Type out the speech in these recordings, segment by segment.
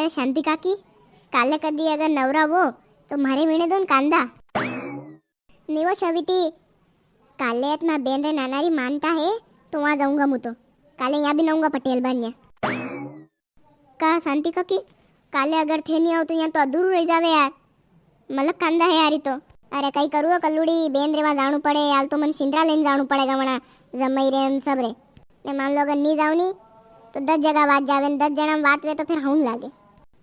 शांति काकी काले कदी अगर नवरा वो तो मारे वीणे दो कांदा नहीं वो सविती काले इतना बेन रे नानारी मानता है तो वहाँ जाऊंगा मैं तो काले यहाँ भी नाऊंगा पटेल बान्या का शांति काकी काले अगर थे नहीं आओ तो यहाँ तो अधूरू रह जावे यार मतलब कांदा है यारी तो अरे कई करूँ कल्लूड़ी बेन रे वहाँ जाणू पड़े यार तो मन सिंदरा लेने जाणू पड़ेगा मना जमाई रे सब रे ने मान लो अगर नहीं जाऊँ नहीं तो 10 जगह बात जावे 10 जना बात वे तो फिर हाउन लागे।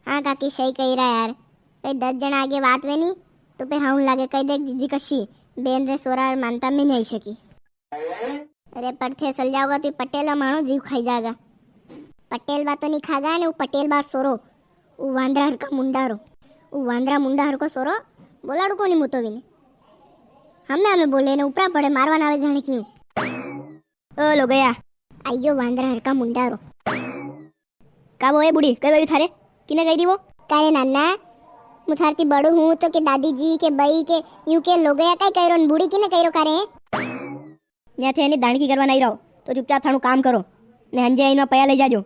हाँ काकी सही कही रहा यार कई 10 जना आगे बात वे नहीं तो फिर हाउन लागे कई देख जीजी कशी बेन रे सोरा मानता में नहीं सकी अरे पर थे चल जाओगा तो पटेल मानो जीव खाई जाएगा पटेल बा तो नहीं खागा ने वो पटेल बार सोरो वो वांद्रा हर का मुंडारो वो वांद्रा मुंडा हर को सोरो बोलाड़ू को नहीं मुतो भी हमने हमें बोले ने ऊपर पड़े मारवा नावे जाने क्यों ओ लो गया आइयो वांद्रा हर का मुंडारो का वो है बुढ़ी कई बारी थारे किने कही दी वो कारे नाना मुथारती बड़ो हूँ तो के दादी जी के बई के यूं के लो गया कई कह रो बूढ़ी किने कह रो कारे न्या थे ने दाणकी करवा नहीं रहो तो चुपचाप थाणु काम करो ने हंजे आईनो पया ले जाजो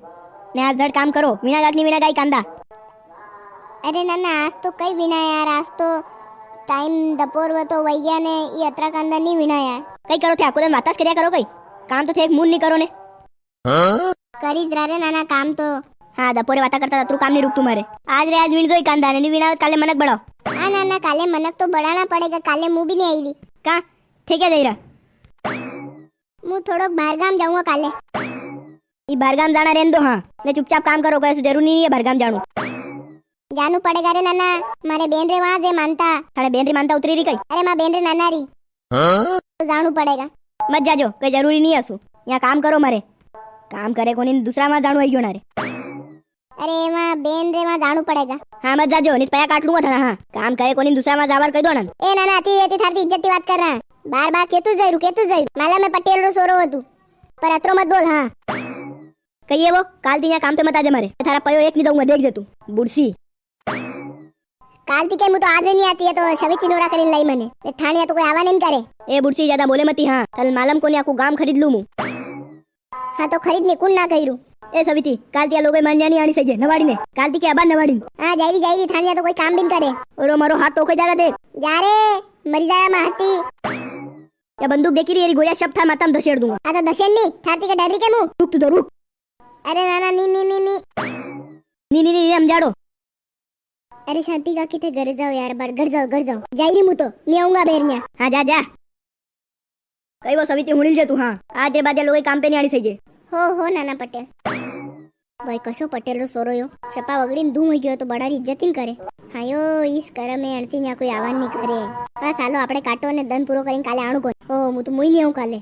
ने आज झट काम करो वीणा गाकनी वीणा गाई कांदा अरे नाना आज तो कई वीणा यार आज तो टाइम दपोर वो तो वैया ने ये अतरा कांदा नहीं वीणा यार कई करो थे आको दिन वातास कर्या करो कई काम तो थे एक मून नहीं करो ने करी जरा रे नाना काम तो हाँ दपोरे वाता करता तू काम नहीं रुक तुम्हारे आज रे आज वीण दो कांदा नहीं वीणा काले मनक बढ़ाओ हाँ नाना काले मनक तो बढ़ाना पड़ेगा काले मुंह भी नहीं आई ली का ठीक है जईरा मुंह थोड़ो बाहरगाम जाऊंगा काले ये बाहरगाम जाना रहने दो हाँ ने चुपचाप काम करो कैसे जरूरी नहीं है बाहरगाम जानो जानू पड़ेगा रे नाना मारे बेन रे वहाँ जे मानता थारे बेन रे मानता उतरी रही कई अरे माँ बेन रे नाना री तो जानू पड़ेगा मत जाजो कई जरूरी नहीं है सु यहाँ काम करो मारे काम करे कोनी दूसरा माँ जानू आई क्यों ना रे अरे माँ बेन रे वहाँ जानू पड़ेगा हाँ मत जाजो नहीं पया काट लूंगा था हाँ काम करे कोनी दूसरा माँ जावर कह दो ना ए नाना आती रहती थारी इज्जत की बात कर रहा बार बार केतु जाई माला में पटेल रो सोरो तू पर अतरो मत बोल हाँ कहिए वो काल ती यहाँ काम पे मत आजे मारे थारा पयो एक नहीं दूंगा देख जे तू बुढ़सी काल ती के मुझे तो आज नहीं आती है तो सविती नोरा करीन लाई मने थाने तो कोई आवा नहीं करे ए बुढ़सी ज्यादा बोले मती हाँ कल मालम को आकू गाम खरीद लूं हाँ तो खरीद ले कुल ना कहिरू ए सविती काल तिया लोगे मान जानी आनी सही नवाड़ी ने काल ती के अबा नवाड़ी हाँ जाई थाने तो कोई काम भी करे और मारो हाथ तो कोई जागा देख जा रे मरी जाया माती या बंदूक देखी रही गोया शब्द था मातम धसेड़ दूंगा हाँ तो धसेड़ नहीं थारती का डर रही के मुंह रुक तू तो रुक अरे नाना नी हम जाड़ो अरे शांति का किथे घर जाओ यार बार घर जाओ जाई मु तो नहीं आऊंगा बेरन्या हाँ जा कई वो सविती हुणिल जे तू हाँ आज दे बाद लोग काम पे नहीं आनी सही हो नाना पटेल भाई कशो पटेल रो सोरो यो छपा वगड़ी धूम हो गयो तो बड़ा इज्जत ही करे हायो इस कर में अणती न्या कोई आवाज नहीं करे बस हालो आपड़े काटो ने दन पूरो करीन काले आणू को ओ मु तो मुई नहीं आऊं काले